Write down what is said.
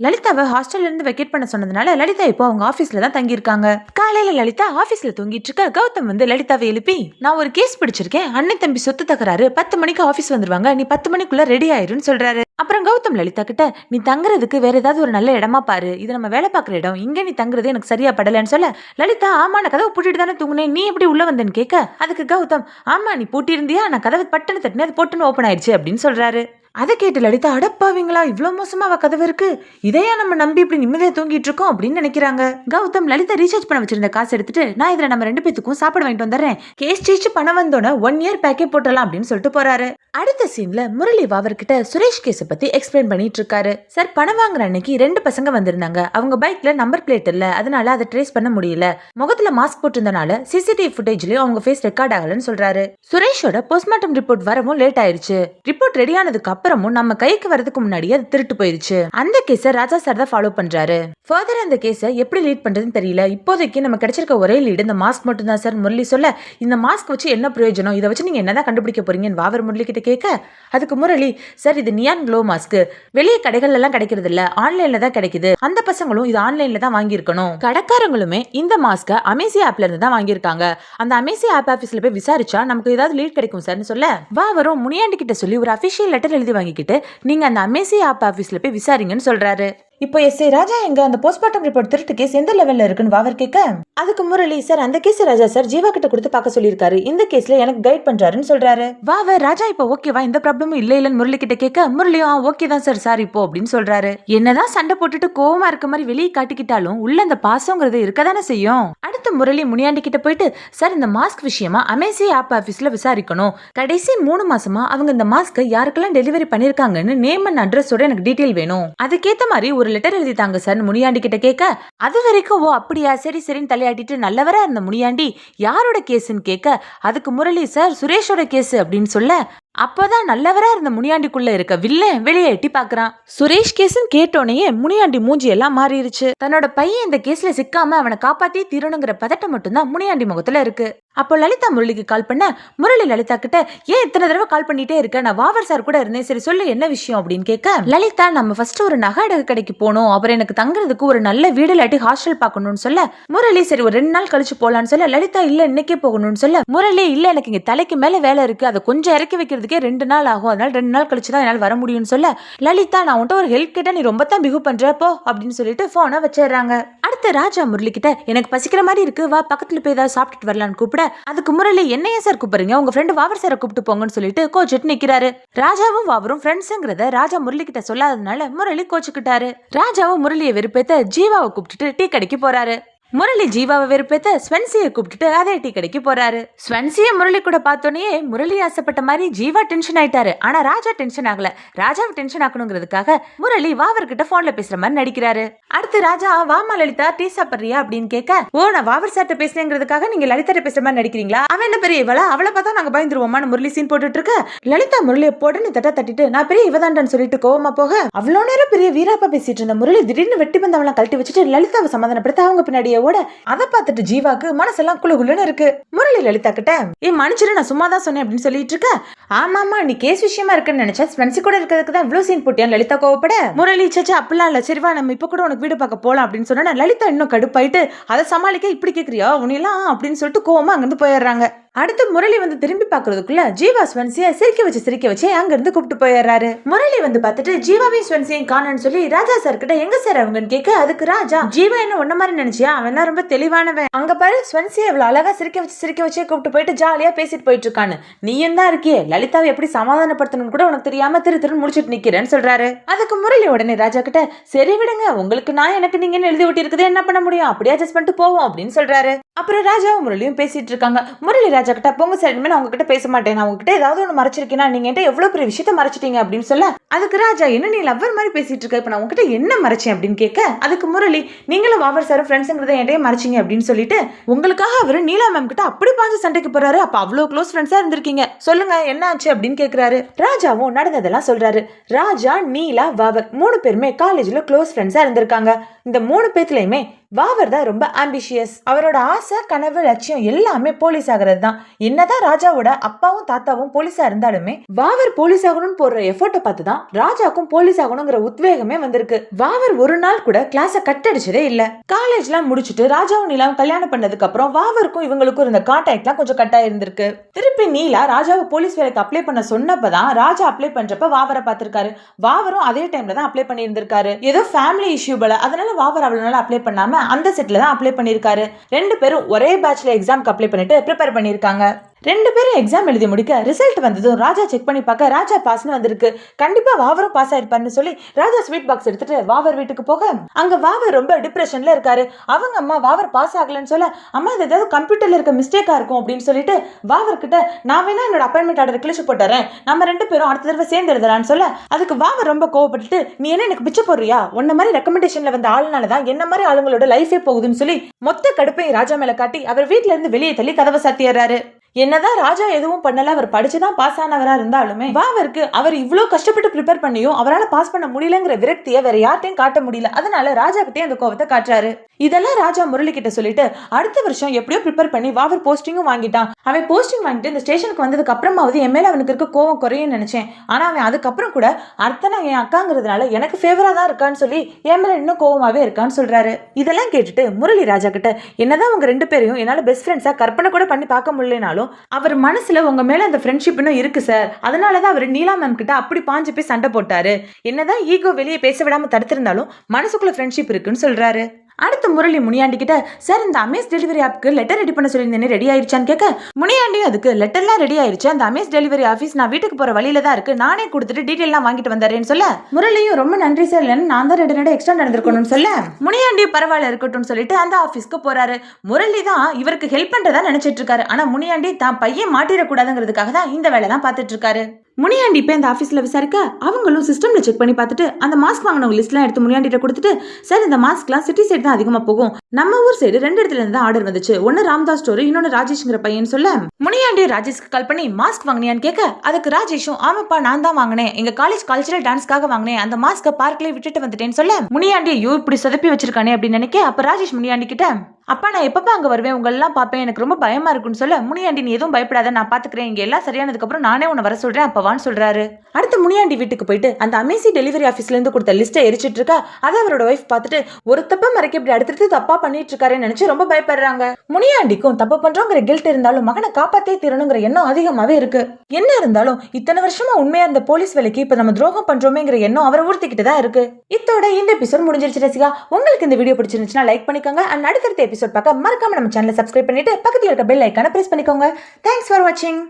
லலிதாவை ஹாஸ்டல்ல இருந்து வெக்கேட் பண்ண சொன்னதுனால லலிதா இப்போ அவங்க ஆபீஸ்ல தான் தங்கி இருக்காங்க. காலையில லலிதா ஆபீஸ்ல தூங்கிட்டு இருக்க கௌதம் வந்து லலிதாவை எழுப்பி, நான் ஒரு கேஸ் பிடிச்சிருக்கேன், அண்ணன் தம்பி சொத்து தகராறு, 10 மணிக்கு ஆபீஸ் வந்துருவாங்க, நீ 10 மணிக்குள்ள ரெடி ஆயிருன்னு சொல்றாரு. அப்புறம் கௌதம் லலிதா கிட்ட, நீ தங்குறதுக்கு வேற ஏதாவது ஒரு நல்ல இடமா பாரு, இது நம்ம வேலை பார்க்குற இடம், இங்க நீ தங்குறது எனக்கு சரியா படலன்னு சொல்ல, லலிதா ஆமா நான் கதவை பூட்டிட்டு தானே தூங்குனேன், நீ எப்படி உள்ள வந்தேன்னு கேட்க, அதுக்கு கௌதம் ஆமா நீ பூட்டி இருந்தியா, நான் கதவை பட்டுன்னு தட்டினேன், அது பொட்டுன்னு ஓப்பன் ஆயிடுச்சு அப்படின்னு சொல்றாரு. அதை கேட்டு லலிதா, அடப்பாவீங்களா இவ்வளவு மோசமா கதவு இருக்கு, இதையா நம்ம நம்பி இப்படி நிம்மதியா தூங்கிட்டு இருக்கோம் அப்படின்னு நினைக்கிறாங்க. கௌதம் லலிதா ரீசார்ஜ் பண்ண வச்சிருந்த காசு எடுத்துட்டு, நான் இதுல நம்ம 2 பேத்துக்கும் சாப்பாடு வாங்கிட்டு வந்துடுறேன், கேஸ் ஜெயிச்சு பணம் வந்தோட 1 இயர் பேக்கே போட்டலாம் அப்படின்னு சொல்லிட்டு போறாரு. அடுத்த சீன்ல முரளி வாவர்கிட்ட சுரேஷ் கேஸ பத்தி எக்ஸ்பிளைன் பண்ணிட்டு இருக்காரு. சார் பணம் வாங்குற அன்னைக்கு 2 பசங்க வந்திருந்தாங்க, அவங்க பைக்ல நம்பர் பிளேட் இல்ல, அதனால அதை ட்ரேஸ் பண்ண முடியல, முகத்துல மாஸ்க் போட்டிருந்தனால சிசிடிவி ஃபுட்டேஜ்லயும் அவங்க ஃபேஸ் ரெக்கார்ட் ஆகலன்னு சொல்றாரு. சுரேஷோட போஸ்ட்மார்ட்டம் ரிப்போர்ட் வரவும் லேட் ஆயிருச்சு, ரிப்போர்ட் ரெடி ஆனதுக்கு அப்புறமும் நம்ம கைக்கு வரதுக்கு முன்னாடி அது திருட்டு போயிருச்சு. அந்த கேஸ ராஜா சார் தான் ஃபாலோ பண்றாரு. ஃபர்தர் அந்த கேஸ எப்படி லீட் பண்றதுன்னு தெரியல, இப்போதைக்கு நம்ம கிடைச்சிருக்க ஒரே லீடு இந்த மாஸ்க் மட்டும் தான் சார் முரளி சொல்ல, இந்த மாஸ்க் வச்சு என்ன பிரயோஜனம், இதை வச்சு நீங்க என்னதான் கண்டுபிடிக்க போறீங்கன்னு வாவர் முரளி கிட்ட கேட்க, அதுக்கு முரளி, சார் இது நியான் க்ளோ மாஸ்க், வெளியே கடைகள்ல எல்லாம் கிடைக்கிறது இல்ல, ஆன்லைன்ல தான் கிடைக்குது, அந்த பசங்களும் இது ஆன்லைன்ல தான் வாங்கியிருக்கணும், கடைக்காரங்களுமே இந்த மாஸ்க அமேசி ஆப்ல இருந்து தான் வாங்கியிருக்காங்க, அந்த அமேசி ஆப் ஆபீஸ்ல போய் விசாரிச்சா நமக்கு ஏதாவது லீட் கிடைக்கும் சார்னு சொல்ல, வாவரும் முனியாண்டி கிட்ட சொல்லி ஒரு அபிஷியல் லெட்டர் எழுதி வாங்கிக்கிட்டு நீங்க அந்த அமேசி ஆப் ஆபீஸ்ல போய் விசாரிங்கன்னு சொல்றாரு. இப்போ எஸ்ஐ ராஜா எங்க அந்த போஸ்ட்மார்ட்டம் ரிப்போர்ட் திருட்டு கேஸ் எந்த லெவல்ல இருக்குன்னு வாவர் கேட்க, அதுக்கு முரளி, சார் அந்த கேஸ் ராஜா சார் ஜீவா கிட்ட கொடுத்து பார்க்க சொல்லியிருக்காரு, இந்த கேஸ்ல எனக்கு கைட் பண்றாருன்னு சொல்றாரு. வாவர் ராஜா இப்போ ஓகேவா, இந்த ப்ராப்ளமும் இல்லன்னு முரளி கிட்ட கேட்க, முரளியும் ஓகே தான் சார் சார் இப்போ அப்படின்னு சொல்றாரு. என்னதான் சண்டை போட்டுட்டு கோவமா இருக்க மாதிரி வெளியே காட்டிக்கிட்டாலும் உள்ள அந்த பாசங்கிறது இருக்கதானே செய்யும். அடுத்து முரளி முனியாண்டி கிட்ட போயிட்டு, சார் இந்த மாஸ்க் விஷயமா அமேசி ஆப் ஆபீஸ்ல விசாரிக்கணும், கடைசி 3 மாசமா அவங்க இந்த மாஸ்க் யாருக்கெல்லாம் டெலிவரி பண்ணிருக்காங்கன்னு நேம் அண்ட் அட்ரஸோட எனக்கு டீடைல் வேணும், அதுக்கேத்த மாதிரி ஒரு லெட்டர் எழுதிட்டாங்க சார் முனியாண்டி கிட்ட கேட்க, அது வரைக்கும் ஓ அப்படியா சரி சரின்னு தலையாட்டிட்டு நல்லவரா இருந்த முனியாண்டி யாரோட கேஸ்ன்னு கேட்க, அதுக்கு முரளி, சார் சுரேஷோட கேஸ் அப்படின்னு சொல்ல, அப்பதான் நல்லவரா இருந்த முனியாண்டிக்குள்ள இருக்க வில்லன் வெளியே எட்டி பாக்குறான். சுரேஷ் கேஸ்ன்னு கேட்டோனே முனியாண்டி மூஞ்சி எல்லாம் மாறிடுச்சு. தன்னோட பையன் இந்த கேஸ்ல சிக்காம அவனை காப்பாத்தி தீரணுங்கிற பதட்டம் மட்டும்தான் முனியாண்டி முகத்துல இருக்கு. அப்போ லலிதா முரளிக்கு கால் பண்ண, முரளி லலிதா கிட்ட, ஏன் இத்தனை தடவை கால் பண்ணிட்டே இருக்க, நான் வாவர் சார் கூட இருந்தேன், சரி சொல்லு என்ன விஷயம் அப்படின்னு கேட்க, லலிதா நம்ம ஃபர்ஸ்ட் ஒரு நகை அடகு கடைக்கு போனோம், அப்புறம் எனக்கு தங்குறதுக்கு ஒரு நல்ல வீடு இல்லாட்டி ஹாஸ்டல் பார்க்கணும்னு சொல்ல, முரளி சரி ஒரு 2 நாள் கழிச்சு போலான்னு சொல்ல, லலிதா இல்ல இன்னைக்கே போகணும்னு சொல்ல, முரளி இல்ல எனக்கு இங்க தலைக்கு மேல வேலை இருக்கு, அதை கொஞ்சம் இறக்கி வைக்கிறதுக்கே 2 நாள் ஆகும், அதனால 2 நாள் கழிச்சு தான் என்னால் வர முடியும்னு சொல்ல, லலிதா நான் உன்ட்ட ஒரு ஹெல்ப் கேட்டா நீ ரொம்ப தான் பிகு பண்ற போ அப்படின்னு சொல்லிட்டு போனை வச்சிடறாங்க. அடுத்து ராஜா முரளி கிட்ட, எனக்கு பசிக்கிற மாதிரி இருக்கு, வா பக்கத்துல போய் ஏதாவது சாப்பிட்டுட்டு வரலான்னு கூப்பிட, அதுக்கு முரளி என்னையே சார் கூப்பிடுறீங்க, உங்க ஃப்ரெண்டு வாவர் சாரை கூப்பிட்டு போங்கன்னு சொல்லிட்டு கோச்சிட்டு நிக்கிறாரு. ராஜாவும் வாவரும் ஃப்ரெண்ட்ஸ்ங்கிறத ராஜா முரளி கிட்ட சொல்லாததுனால முரளி கோச்சுக்கிட்டாரு. ராஜாவும் முரளியை வெறுப்பேத்த ஜீவாவை கூப்பிட்டுட்டு டீ கடைக்கு போறாரு. முரளி ஜீவாவை வெறுப்பேத்த ஸ்வென்சியை கூப்பிட்டுட்டு அதே டீ கடைக்கு போறாரு. ஸ்வென்சியை முரளி கூட பார்த்தோன்னே முரளி ஆசைப்பட்ட மாதிரி ஜீவா டென்ஷன் ஆயிட்டாரு. ஆனா ராஜா டென்ஷன் ஆகல. ராஜாவை டென்ஷன் ஆக்கணுங்கிறதுக்காக முரளி வாவர்கிட்ட போன்ல பேசுற மாதிரி நடிக்கிறாரு. அடுத்து ராஜா, வாமா லலிதா டீ சாப்பிடுறியா அப்படின்னு கேட்க, ஓ நான் வாவர் சார்ட்ட பேசுறேங்கிறதுக்காக நீங்க லலிதா பேசுற மாதிரி நடிக்கிறீங்களா, அவன் என்ன பெரிய இவளா, அவளை பார்த்தா நாங்க பயந்துருவோமான்னு முரளி சீன் போட்டுட்டு இருக்க, லலிதா முரளியை போட்டுன்னு தட்டிட்டு நான் பெரிய இவதாண்டான்னு சொல்லிட்டு கோவமா போக, அவ்வளோ நேரம் பெரிய வீராப்பா பேசிட்டு இருந்த முரளி திடீர்னு வெட்டி பந்தவெல்லாம் கழட்டி வச்சுட்டு லலிதாவை சமாதானப்படுத்த அவங்க பின்னாடியே ஓட, அதை பார்த்துட்டு ஜீவாக்கு மனசெல்லாம் குளுகுளுன்னு இருக்கு. முரளி லலிதா கிட்ட, ஏ மனுஷரு நான் சும்மா தான் சொன்னேன் அப்படின்னு சொல்லிட்டு இருக்க, ஆமாமா நீ கேஸ் விஷயமா இருக்குன்னு நினைச்சா ஸ்வென்சி கூட இருக்கிறதுக்கு தான் இவ்வளவு சீன் போட்டியான்னு லலிதா கோவப்பட, முரளி சச்சா அப்படிலாம் இல்ல, சரிவா நம்ம இப்ப கூட உனக்கு வீடு பார்க்க போலாம் அப்படின்னு சொன்னா லலிதா இன்னும் கடுப்பாயிட்டு, அதை சமாளிக்க இப்படி கேக்குறியா உனிலாம் அப்படின்னு சொல்லிட்டு கோவமா அங்கிருந்து போயிடுறாங்க. அடுத்து முரளி வந்து திரும்பி பாக்குறதுக்குள்ள ஜீவா ஸ்வென்சியை சிரிக்க வச்சு அங்க இருந்து கூப்பிட்டு போயிடுறாரு. முரளி வந்து பார்த்துட்டு ஜீவாவையும் ஸ்வென்சியும் காணன்னு சொல்லி ராஜா சார் கிட்ட எங்க சார் அவங்கன்னு கேட்க, அதுக்கு ராஜா, ஜீவா என்ன ஒன்ன மாதிரி நினைச்சியா, அவன் ரொம்ப தெளிவானவன், அங்க பாரு ஸ்வென்சியை இவ்வளவு அழகா சிரிக்க வச்சே கூப்பிட்டு போயிட்டு ஜாலியா பேசிட்டு போயிட்டு இருக்கான்னு, நீயும் தான் இருக்கியே லலிதாவை எப்படி சமாதானப்படுத்தணும்னு கூட உனக்கு தெரியாம திரு முடிச்சிட்டு நிக்கிறேன்னு சொல்றாரு. அதுக்கு முரளி உடனே ராஜா கிட்ட, சரி விடுங்க உங்களுக்கு நான் எனக்கு நீங்கன்னு எழுதி ஒட்டி இருக்குது, என்ன பண்ண முடியும், அப்படியே அட்ஜஸ்ட் பண்ணிட்டு போவோம் அப்படின்னு சொல்றாரு. அப்புறம் ராஜாவும் முரளியும் பேசிட்டு இருக்காங்க. முரளி ராஜா கிட்ட, போங்க சார் இனிமே நான் உங்ககிட்ட பேச மாட்டேன், நான் உங்ககிட்ட ஏதாவது ஒன்று மறைச்சிருக்கேன்னா நீங்க என்கிட்ட எவ்வளவு பெரிய விஷயத்த மறைச்சிட்டீங்க அப்படின்னு சொல்ல, அதுக்கு ராஜா, என்ன நீ லவ்வர் மாதிரி பேசிட்டு இருக்க, இப்ப நான் உங்ககிட்ட என்ன மறைச்சேன் அப்படின்னு கேட்க, அதுக்கு முரளி, நீங்களும் வாவர் சார் ஃப்ரெண்ட்ஸ்ங்கிறத என்கிட்ட மறைச்சிங்க அப்படின்னு சொல்லிட்டு, உங்களுக்காக அவரு நீலா மேம் கிட்ட அப்படி பாஞ்சு சண்டைக்கு போறாரு, அப்ப அவ்வளவு க்ளோஸ் ஃப்ரெண்ட்ஸா இருந்திருக்கீங்க, சொல்லுங்க என்ன ஆச்சு அப்படின்னு கேட்கிறாரு. ராஜாவும் நடந்ததெல்லாம் சொல்றாரு. ராஜா, நீலா, வாவர் 3 பேருமே காலேஜ்ல க்ளோஸ் ஃப்ரெண்ட்ஸா இருந்திருக்காங்க. இந்த 3 பேர்லயுமே வாவர் தான் ரொம்ப ஆம்பிஷியஸ். அவரோட ஆசை, கனவு, லட்சியம் எல்லாமே போலீஸ் ஆகிறது தான். என்னதான் ராஜாவோட அப்பாவும் தாத்தாவும் போலீஸா இருந்தாலுமே வாவர் போலீஸ் ஆகணும்னு போடுற எஃபோர்ட்டை பார்த்து தான் ராஜாக்கும் போலீஸ் ஆகணுங்கிற உத்வேகமே வந்திருக்கு. வாவர் ஒரு நாள் கூட கிளாஸை கட் அடிச்சதே இல்ல. காலேஜ்லாம் முடிச்சுட்டு ராஜாவும் நீலாவும் கல்யாணம் பண்ணதுக்கு அப்புறம் வாவருக்கும் இவங்களுக்கும் இருந்த கான்டாக்ட்லாம் கொஞ்சம் கட் ஆயிருந்திருக்கு. திருப்பி நீலா ராஜாவை போலீஸ் வேலைக்கு அப்ளை பண்ண சொன்னப்பதான் ராஜா அப்ளை பண்றப்ப வாவரை பார்த்திருக்காரு. வாவரும் அதே டைம்ல தான் அப்ளை பண்ணியிருந்திருக்காரு. ஏதோ ஃபேமிலி இஷ்யூ போல, அதனால வாவர் அவ்வளவு நாள் அப்ளை பண்ணாம அந்த செட்ல தான் அப்ளை பண்ணிருக்காரு. 2 பேரும் ஒரே பேட்ச்ல எக்ஸாம்க்கு அப்ளை பண்ணிட்டு ப்ரிப்பேர் பண்ணிருக்காங்க. 2 பேரும் எக்ஸாம் எழுதி முடிக்க ரிசல்ட் வந்ததும் ராஜா செக் பண்ணி பார்க்க ராஜா பாஸ்னு வந்திருக்கு. கண்டிப்பா வாவரும் பாஸ் ஆயிருப்பாருன்னு சொல்லி ராஜா ஸ்வீட் பாக்ஸ் எடுத்துட்டு வாவர் வீட்டுக்கு போக அங்க வாவர் ரொம்ப டிப்ரெஷன்ல இருக்காரு. அவங்க அம்மா வாவர் பாஸ் ஆகலன்னு சொல்ல, அம்மா இது ஏதாவது கம்ப்யூட்டர்ல இருக்க மிஸ்டேக்கா இருக்கும் அப்படின்னு சொல்லிட்டு வாவர் கிட்ட நான் வேணா என்னோட அப்பாயின்மெண்ட் ஆர்டர் கிழிச்சு போட்டுறேன், நம்ம 2 பேரும் அடுத்த தடவை சேர்ந்து எழுதலான்னு சொல்ல, அதுக்கு வாவர் ரொம்ப கோவப்பட்டுட்டு நீ என்ன எனக்கு பிச்சை போடுறியா, உன்ன மாதிரி ரெக்கமெண்டேஷன்ல வந்த ஆளுனாலதான் என்ன மாதிரி ஆளுங்களோட லைஃபே போகுதுன்னு சொல்லி மொத்த கடுப்பையும் ராஜா மேல காட்டி அவர் வீட்டுல இருந்து வெளியே தள்ளி கதவை சாத்திடுறாரு. என்னதான் ராஜா எதுவும் பண்ணல, அவர் படிச்சுதான் பாஸ் ஆனவரா இருந்தாலுமே வாவருக்கு அவர் இவ்வளவு கஷ்டப்பட்டு ப்ரிப்பேர் பண்ணியும் அவரால் பாஸ் பண்ண முடியலங்கிற விரக்தியை வேற யார்ட்டையும் காட்ட முடியல. அதனால ராஜா கிட்டே அந்த கோவத்தை காட்டுறாரு. இதெல்லாம் ராஜா முரளி கிட்ட சொல்லிட்டு அடுத்த வருஷம் எப்படியோ ப்ரிப்பேர் பண்ணி வாவர் போஸ்டிங்கும் வாங்கிட்டான். அவன் போஸ்டிங் வாங்கிட்டு இந்த ஸ்டேஷனுக்கு வந்ததுக்கு அப்புறமாவது என் மேல அவனுக்கு இருக்க கோவம் குறையும் நினைச்சேன். ஆனா அவன் அதுக்கப்புறம் கூட அர்த்தனா என் அக்காங்கிறதுனால எனக்கு ஃபேவரா தான் இருக்கான்னு சொல்லி என் மேல இன்னும் கோவமாவே இருக்கான்னு சொல்றாரு. இதெல்லாம் கேட்டுட்டு முரளி ராஜா கிட்ட என்னதான் உங்க 2 பேரையும் என்னால பெஸ்ட் ஃப்ரெண்ட்ஸா கற்பனை கூட பண்ணி பார்க்க முடியலனாலும் அவர் மனசுல உங்க மேல அந்த ஃப்ரெண்ட்ஷிப் இன்னும் இருக்கு சார், அதனாலதான் அவர் நீலா மேம் கிட்ட அப்படி பாஞ்சு போய் சண்டை போட்டாரு. என்னதான் ஈகோ வெளியே பேச விடாம தடுத்திருந்தாலும் மனசுக்குள்ள ஃப்ரெண்ட்ஷிப் இருக்குன்னு சொல்றாரு. அடுத்து முரளி முனியாண்டி கிட்ட சார் இந்த அமேஸ் டெலிவரி ஆப்க்கு லெட்டர் ரெடி பண்ண சொல்லியிருந்தேன், ரெடி ஆயிடுச்சான்னு கேட்க முனியாண்டி அதுக்கு லெட்டர்லாம் ரெடி ஆயிடுச்சு, அந்த அமேஸ் டெலிவரி ஆஃபீஸ் நான் வீட்டுக்கு போற வழியில தான் இருக்கு, நானே கொடுத்துட்டு டீட்டெயிலாம் வாங்கிட்டு வந்தாரேன்னு சொல்ல முரளியும் ரொம்ப நன்றி சார், இல்லைன்னு நான் தான் 2 எக்ஸ்ட்ரா நடந்திருக்கணும்னு சொல்ல முனியாண்டி பரவாயில்ல இருக்கட்டும் சொல்லிட்டு அந்த ஆஃபீஸ்க்கு போறாரு. முரளி தான் இவருக்கு ஹெல்ப் பண்றதா நினைச்சிட்டு இருக்காரு. ஆனா முனியாண்டி தான் பையன் மாட்டிடக்கூடாதுங்கிறதுக்காக தான் இந்த வேலை தான் பார்த்துட்டு இருக்காரு. முனியாண்டி இப்போ இந்த ஆஃபீஸில் விசாரிக்க அவங்களும் சிஸ்டமில் செக் பண்ணி பார்த்துட்டு அந்த மாஸ்க் வாங்கினவங்க லிஸ்ட்லாம் எடுத்து முனியாண்டிட்ட கொடுத்துட்டு சார் இந்த மாஸ்க்லாம் சிட்டி சைடு தான் அதிகமாக போகும், நம்ம ஊர் சைடு 2 இடத்துல இருந்து தான் ஆர்டர் வந்துச்சு, ஒன்று ராம்தாஸ் ஸ்டோர், இன்னொன்று ராஜேஷ்ங்கிற பையன் சொல்ல முனியாண்டி ராஜேஷ்க்கு கால் பண்ணி மாஸ்க் வாங்கினியான்னு கேட்க அதுக்கு ராஜேஷும் ஆமாப்பா நான் தான் வாங்கினேன், எங்க காலேஜ் கல்ச்சரல் டான்ஸ்க்காக வாங்கினேன், அந்த மாஸ்க்கை பார்க்லேயே விட்டுட்டு வந்துட்டேன்னு சொல்ல முனியாண்டி ஐயோ இப்படி சொதப்பி வச்சிருக்கானே அப்படின்னு நினைக்க அப்போ ராஜேஷ் முனியாண்டி கிட்ட அப்பா நான் எப்பப்பா அங்கே வருவேன் உங்களெல்லாம் பார்ப்பேன், எனக்கு ரொம்ப பயமா இருக்குன்னு சொல்ல முனியாண்டி நீ எதுவும் பயப்படாத நான் பார்த்துக்கிறேன், இங்கே எல்லாம் சரியானதுக்கு அப்புறம் நானே உன்னை வர சொல்றேன் அப்பவான்னு சொல்றாரு. அடுத்து முனியாண்டி வீட்டுக்கு போயிட்டு அந்த அமேசி டெலிவரி ஆஃபீஸ்ல இருந்து கொடுத்த லிஸ்ட்டை எரிச்சிட்டு இருக்கா. அதை அவரோட ஒய்ஃப் பார்த்துட்டு ஒரு தப்ப மறைக்க இப்படி அடுத்தடுத்து தப்பா பண்ணிட்டு இருக்காருன்னு நினைச்சு ரொம்ப பயப்படுறாங்க. முனியாண்டிக்கும் தப்பு பண்றோங்கிற கில்ட் இருந்தாலும் மகனை காப்பாத்தே தீரணுங்கிற எண்ணம் அதிகமாவே இருக்கு. என்ன இருந்தாலும் இத்தனை வருஷமா உண்மையா அந்த போலீஸ் வேலைக்கு இப்ப நம்ம துரோகம் பண்றோமேங்கிற எண்ணம் அவரை ஊர்த்திக்கிட்டு தான் இருக்கு. இத்தோட இந்த எபிசோட் முடிஞ்சிருச்சு ரசிகா. உங்களுக்கு இந்த வீடியோ பிடிச்சிருந்துச்சுன்னா லைக் பண்ணிக்கோங்க. அண்ட் அடுத்த எபிசோட் பார்க்க மறக்காம நம்ம சேனலை சப்ஸ்கிரைப் பண்ணிட்டு பக்கத்துல இருக்க பெல் ஐகானை பிரஸ் பண்ணிக்கோங்க. தேங்க்ஸ் ஃபார் வாட்சிங்.